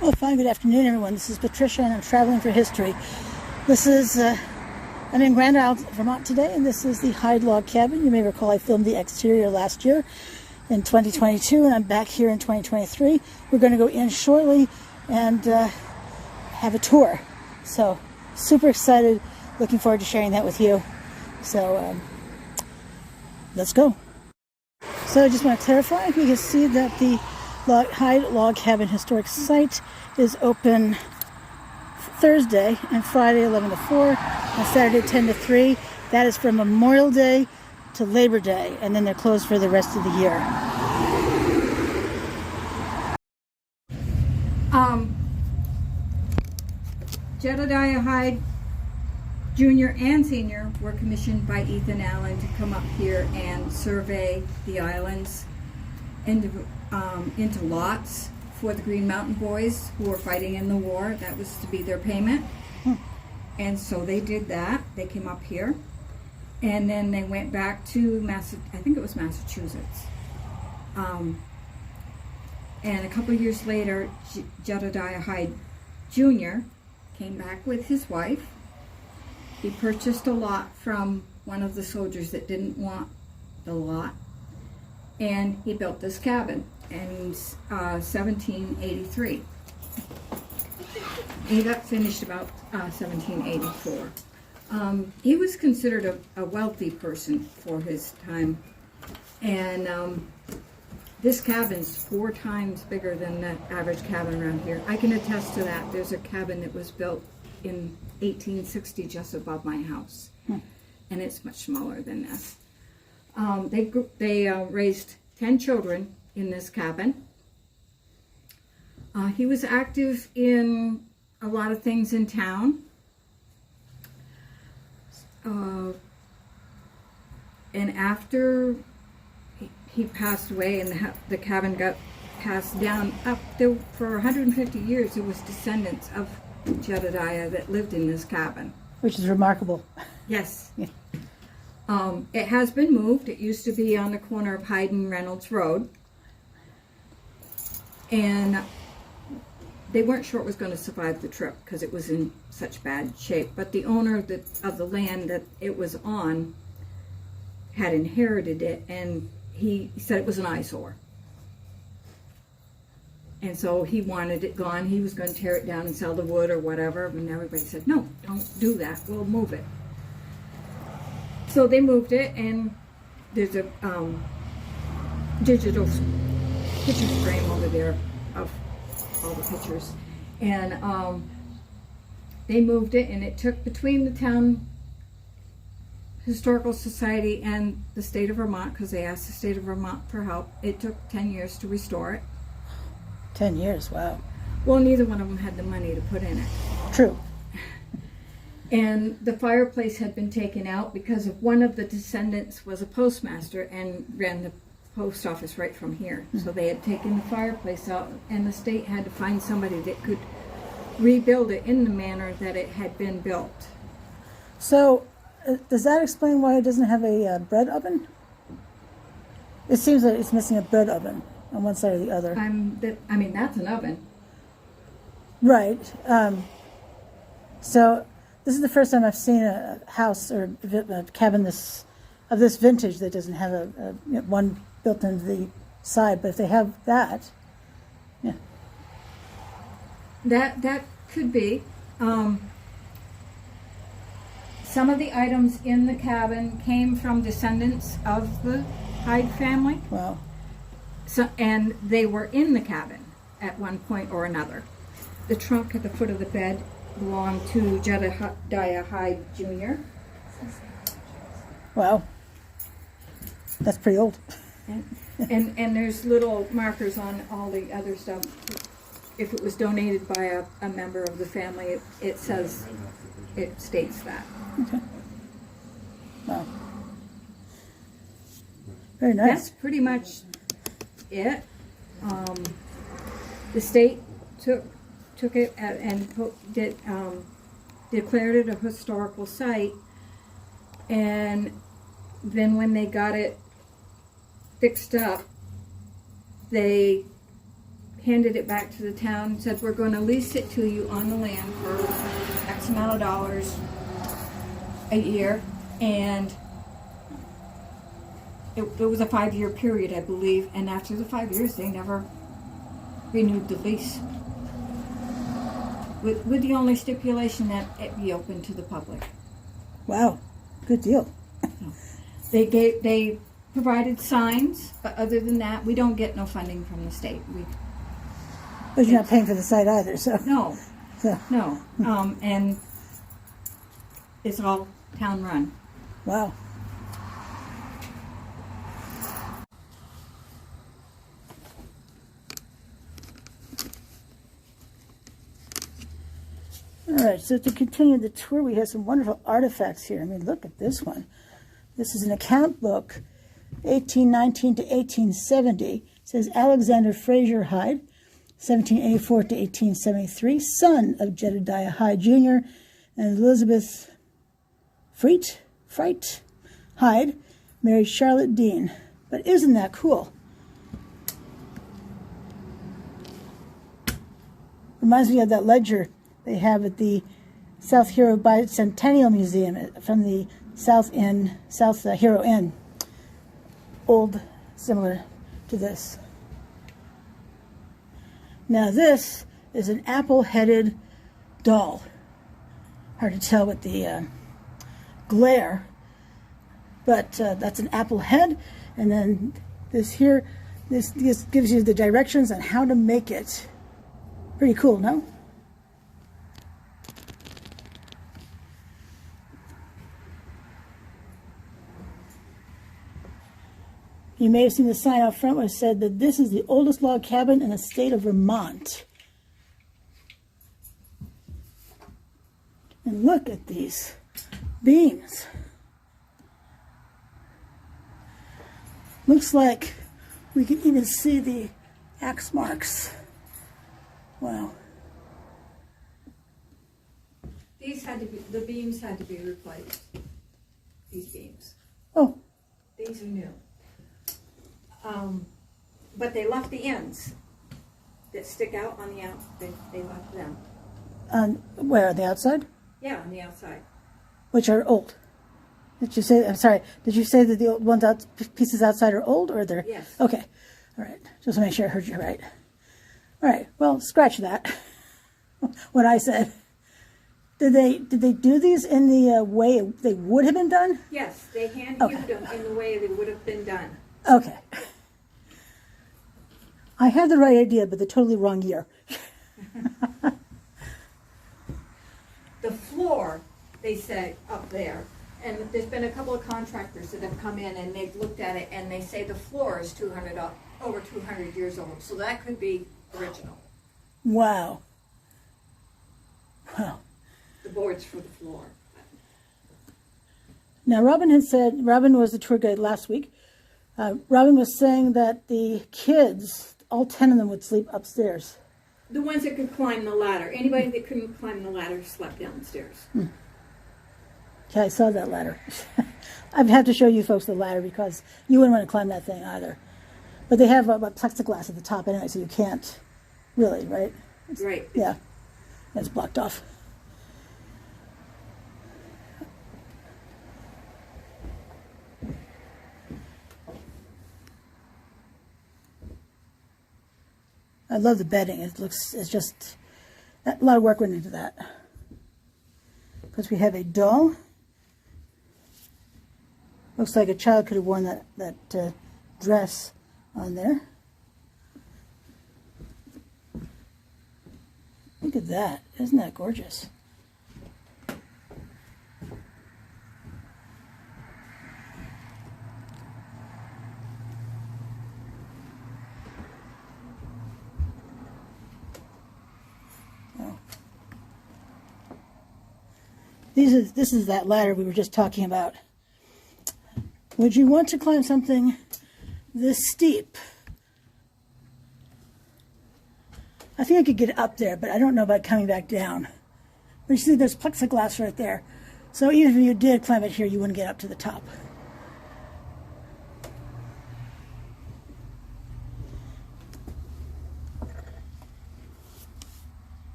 Well, fine. Good afternoon, everyone. This is Patricia, and I'm traveling for history. I'm in Grand Isle, Vermont today, and this is the Hyde log cabin. You may recall I filmed the exterior last year in 2022, and I'm back here in 2023. We're going to go in shortly and have a tour. So, super excited. Looking forward to sharing that with you. So, let's go. So, I just want to clarify, we can see that the Hyde Log Cabin Historic Site is open Thursday and Friday 11 to 4 and Saturday 10 to 3. That is from Memorial Day to Labor Day, and then they're closed for the rest of the year. Jedediah Hyde Jr. and Sr. were commissioned by Ethan Allen to come up here and survey the islands into lots for the Green Mountain Boys who were fighting in the war. That was to be their payment. And so they did that. They came up here. And then they went back to I think it was Massachusetts. And a couple of years later, Jedediah Hyde Jr. came back with his wife. He purchased a lot from one of the soldiers that didn't want the lot. And he built this cabin in 1783. He got finished about 1784. He was considered a wealthy person for his time, and this cabin's 4 times bigger than the average cabin around here. I can attest to that. There's a cabin that was built in 1860 just above my house, and it's much smaller than this. They raised 10 children in this cabin. He was active in a lot of things in town. And after he passed away and the cabin got passed down, up there for 150 years, it was descendants of Jedediah that lived in this cabin. Which is remarkable. Yes. Yeah. It has been moved. It used to be on the corner of Hyde and Reynolds Road. And they weren't sure it was going to survive the trip because it was in such bad shape. But the owner of the land that it was on had inherited it, and he said it was an eyesore. And so he wanted it gone. He was going to tear it down and sell the wood or whatever. And everybody said, no, don't do that. We'll move it. So they moved it, and there's a digital picture frame over there of all the pictures. And they moved it, and it took, between the town historical society and the state of Vermont, because they asked the state of Vermont for help, it took 10 years to restore it. 10 years, wow. Well, neither one of them had the money to put in it. True. And the fireplace had been taken out because of one of the descendants was a postmaster and ran the post office right from here. So they had taken the fireplace out, and the state had to find somebody that could rebuild it in the manner that it had been built. So, does that explain why it doesn't have a bread oven? It seems that it's missing a bread oven on one side or the other. I mean, that's an oven. Right. So, this is the first time I've seen a house or a cabin of this vintage that doesn't have one built into the side. But if they have that, yeah. That could be. Some of the items in the cabin came from descendants of the Hyde family. Wow. So, and they were in the cabin at one point or another. The trunk at the foot of the bed belonged to Jedediah Hyde Jr. Wow. That's pretty old. And there's little markers on all the other stuff. If it was donated by a member of the family, it states that. Okay. Wow. Very nice. That's pretty much it. The state took it and declared it a historical site, and then when they got it fixed up, they handed it back to the town and said, we're going to lease it to you on the land for X amount of dollars a year. And it was a 5-year period, I believe. And after the 5 years, they never renewed the lease. With the only stipulation that it be open to the public. Wow, good deal. They provided signs, but other than that, we don't get no funding from the state. But you're not paying for the site either, so. No, So, no. And it's all town run. wow. All right, so to continue the tour, we have some wonderful artifacts here. I mean, look at this one. This is an account book, 1819 to 1870. It says Alexander Fraser Hyde, 1784 to 1873, son of Jedediah Hyde Jr. and Elizabeth Freit Hyde, married Charlotte Dean. But isn't that cool? Reminds me of that ledger they have at the South Hero Bicentennial Museum from the South Hero Inn. Old, similar to this. Now this is an apple-headed doll. Hard to tell with the glare, but that's an apple head. And then this here, this gives you the directions on how to make it. Pretty cool, no? You may have seen the sign out front where it said that this is the oldest log cabin in the state of Vermont. And look at these beams. Looks like we can even see the axe marks. Wow. The beams had to be replaced. These beams. Oh. These are new. But they left the ends that stick out on the out. They left them. Where, on the outside? Yeah, on the outside. Which are old. Did you say, I'm sorry, did you say that the old ones pieces outside are old, or they're? Yes. Okay. All right. Just to make sure I heard you right. All right. Well, scratch that. What I said. Did they do these in the way they would have been done? Yes, they hand-hewed them in the way they would have been done. Okay. I had the right idea, but the totally wrong year. The floor, they said, up there, and there's been a couple of contractors that have come in and they've looked at it and they say the floor is over 200 years old. So that could be original. Wow. Wow. The boards for the floor. Now, Robin was the tour guide last week. Robin was saying that the kids, all 10 of them, would sleep upstairs. The ones that could climb the ladder. Anybody that couldn't climb the ladder slept downstairs. Okay, I saw that ladder. I'd have to show you folks the ladder because you wouldn't want to climb that thing either. But they have a plexiglass at the top anyway, so you can't really, right? Right. Yeah, it's blocked off. I love the bedding. It's just, a lot of work went into that. Because we have a doll. Looks like a child could have worn that dress on there. Look at that. Isn't that gorgeous? This is that ladder we were just talking about. Would you want to climb something this steep? I think I could get up there, but I don't know about coming back down. But you see, there's plexiglass right there. So even if you did climb it here, you wouldn't get up to the top.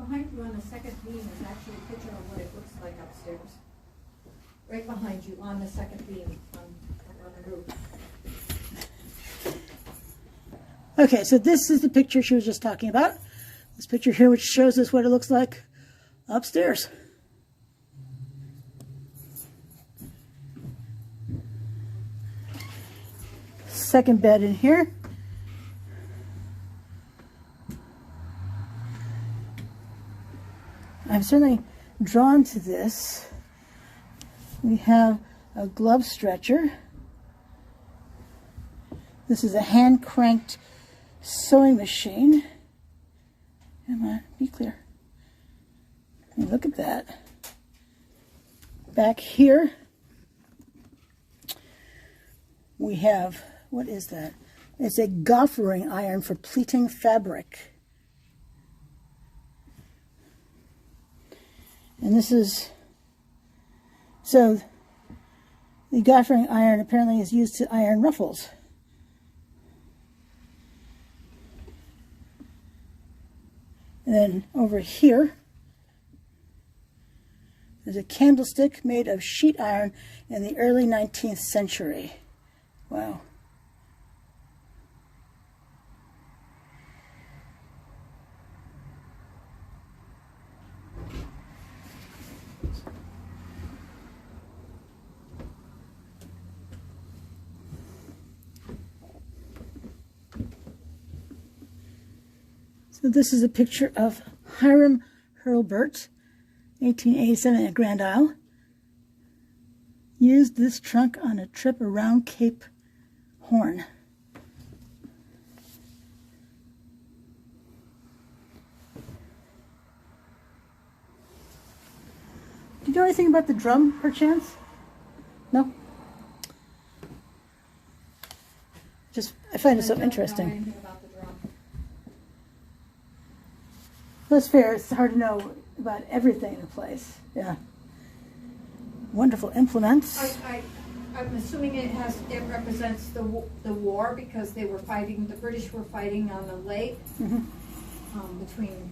behind you on the second beam is actually a picture of what it looks like upstairs. Right behind you on the second beam on the roof. Okay, so this is the picture she was just talking about. This picture here, which shows us what it looks like upstairs. Second bed in here. I'm certainly drawn to this. We have a glove stretcher. This is a hand-cranked sewing machine. Come on, be clear. And look at that. Back here, we have, what is that? It's a goffering iron for pleating fabric. And this is, so the goffering iron apparently is used to iron ruffles. And then over here, there's a candlestick made of sheet iron in the early 19th century. Wow. So this is a picture of Hiram Hurlburt, 1887 at Grand Isle. Used this trunk on a trip around Cape Horn. Do you know anything about the drum, perchance? No? Just, I find it so interesting. That's fair. It's hard to know about everything in a place. Yeah. Wonderful implements. I'm assuming it represents the war because they were fighting. The British were fighting on the lake between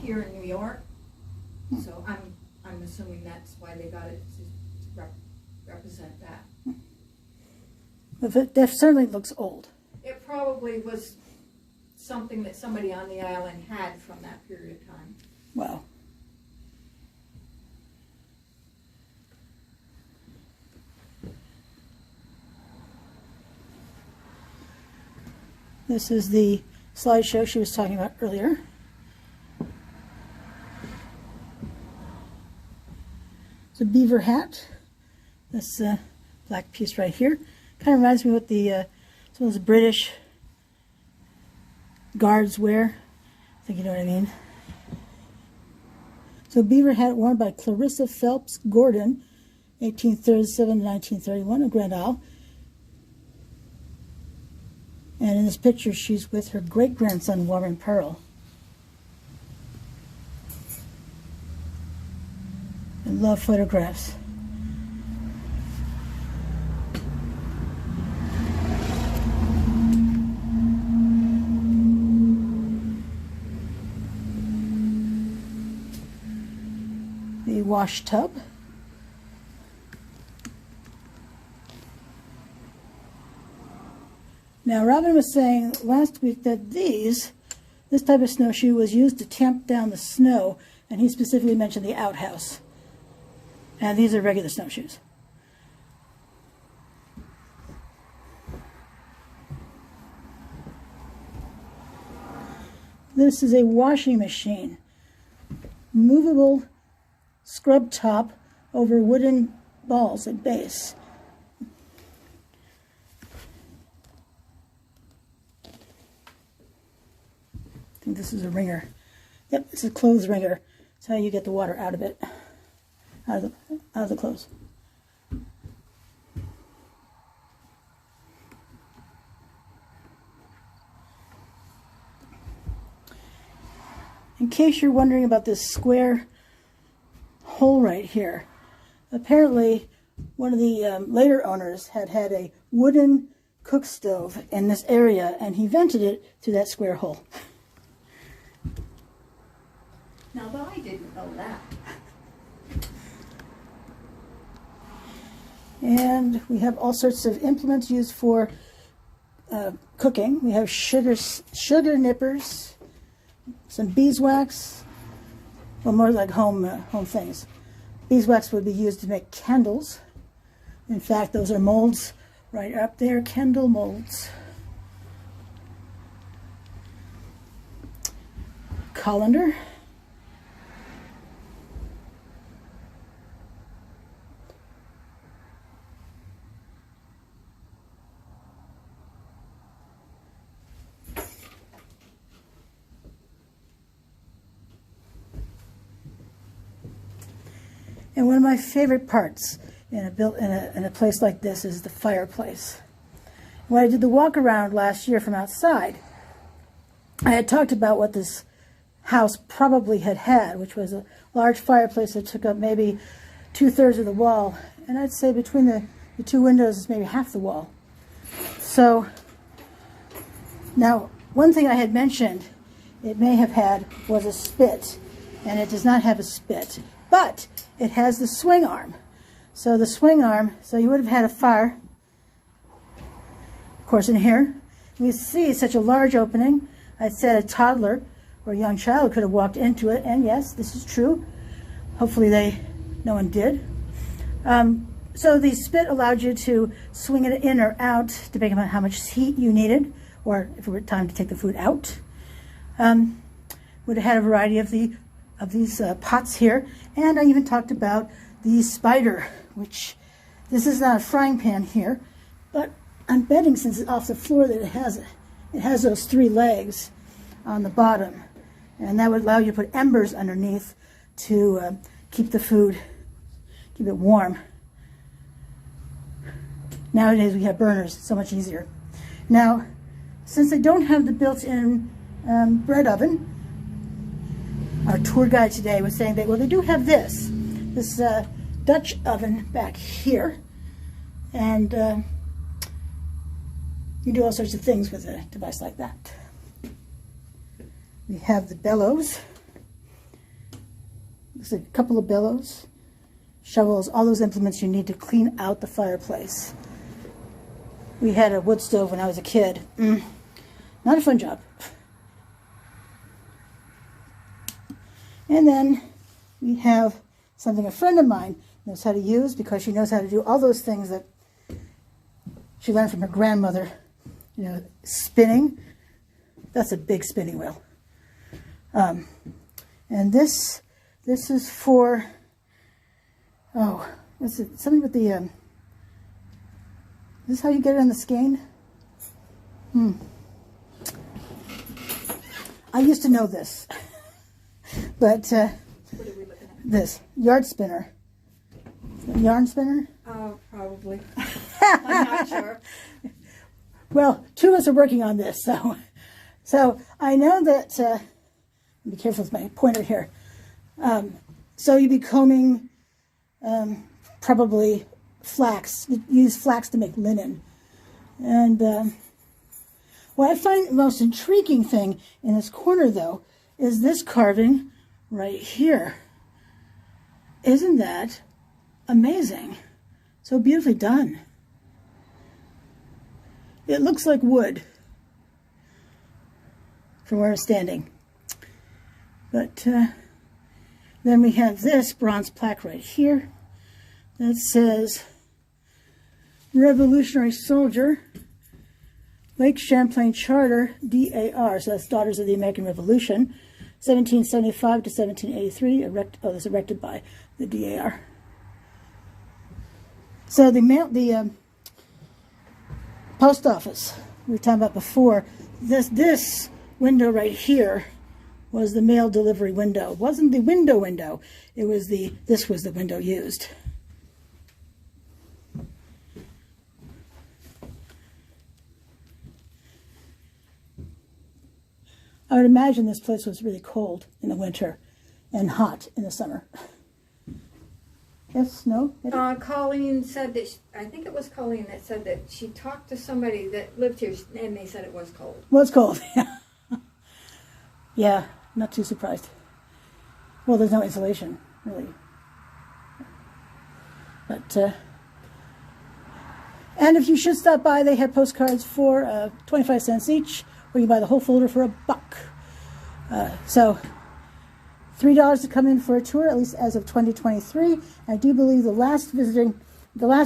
here in New York. So I'm assuming that's why they got it to represent that. But that certainly looks old. It probably was something that somebody on the island had from that period of time. Wow. This is the slideshow she was talking about earlier. It's a beaver hat. This black piece right here kind of reminds me of what the some of those British guards wear. I think you know what I mean. So beaver hat worn by Clarissa Phelps Gordon, 1837 to 1931 of Grand Isle. And in this picture, she's with her great-grandson, Warren Pearl. I love photographs. The wash tub. Now, Robin was saying last week that this type of snowshoe was used to tamp down the snow, and he specifically mentioned the outhouse. And these are regular snowshoes. This is a washing machine. Movable scrub top over wooden balls at base. I think this is a wringer. Yep, it's a clothes wringer. It's how you get the water out of it, out of the clothes. In case you're wondering about this square hole right here, apparently one of the later owners had a wooden cook stove in this area, and he vented it through that square hole. Now, but I didn't know that. And we have all sorts of implements used for cooking. We have sugar nippers, some beeswax, well, more like home things. Beeswax would be used to make candles. In fact, those are molds right up there, candle molds. Colander. And one of my favorite parts in a place like this is the fireplace. When I did the walk around last year from outside, I had talked about what this house probably had, which was a large fireplace that took up maybe 2/3 of the wall. And I'd say between the two windows is maybe half the wall. So now, one thing I had mentioned it may have had was a spit, and it does not have a spit, but it has the swing arm. So the swing arm, so you would have had a fire, of course, in here. You see it's such a large opening. I said a toddler or a young child could have walked into it, and yes, this is true. Hopefully no one did. So the spit allowed you to swing it in or out, depending on how much heat you needed, or if it were time to take the food out. Would have had a variety of these pots here, and I even talked about the spider, which this is not a frying pan here, but I'm betting since it's off the floor that it has those 3 legs on the bottom, and that would allow you to put embers underneath to keep the food, keep it warm. Nowadays we have burners, so much easier. Now, since I don't have the built-in bread oven, our tour guide today was saying that, well, they do have this Dutch oven back here, and you do all sorts of things with a device like that. We have the bellows. There's a couple of bellows, shovels, all those implements you need to clean out the fireplace. We had a wood stove when I was a kid. Not a fun job. And then we have something a friend of mine knows how to use, because she knows how to do all those things that she learned from her grandmother. You know, spinning. That's a big spinning wheel. And this is for, is it something with the, is this how you get it on the skein? I used to know this. But what are we looking at? This yard spinner. Yarn spinner? Oh, probably. I'm not sure. Well, 2 of us are working on this, so I know that. Be careful with my pointer here. So you'd be combing probably flax. You use flax to make linen, and what I find the most intriguing thing in this corner, though, is this carving right here. Isn't that amazing? So beautifully done. It looks like wood from where I'm standing. But then we have this bronze plaque right here that says Revolutionary Soldier, Lake Champlain Charter, DAR, so that's Daughters of the American Revolution, 1775 to 1783, this erected by the DAR. So the post office we were talking about before, this window right here was the mail delivery window. It wasn't the window. It was this was the window used. I would imagine this place was really cold in the winter and hot in the summer. Yes, no? Colleen said that, I think it was Colleen that said that she talked to somebody that lived here, and they said it was cold. Was cold, yeah. Yeah, not too surprised. Well, there's no insulation, really. But, and if you should stop by, they have postcards for 25 cents each, or you can buy the whole folder for $1. So, $3 to come in for a tour, at least as of 2023. I do believe the last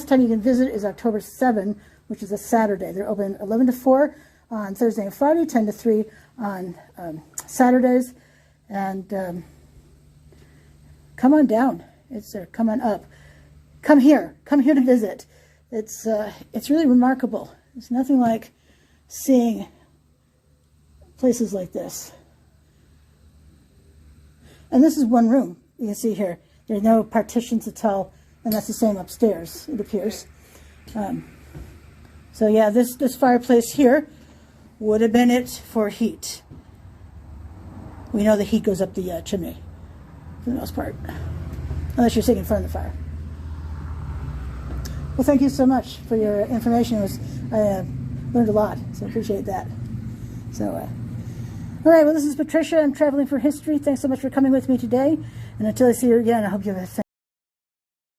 time you can visit is October 7, which is a Saturday. They're open 11 to 4 on Thursday and Friday, 10 to 3 on Saturdays. And come on down. Come on up. Come here to visit. It's really remarkable. It's nothing like seeing places like this. And this is one room. You can see here. There's no partitions at all, and that's the same upstairs, it appears. So yeah, this fireplace here would have been it for heat. We know the heat goes up the chimney, for the most part, unless you're sitting in front of the fire. Well, thank you so much for your information. I learned a lot, so I appreciate that. So, all right, well, this is Patricia. I'm traveling for history. Thanks so much for coming with me today. And until I see you again, I hope you have a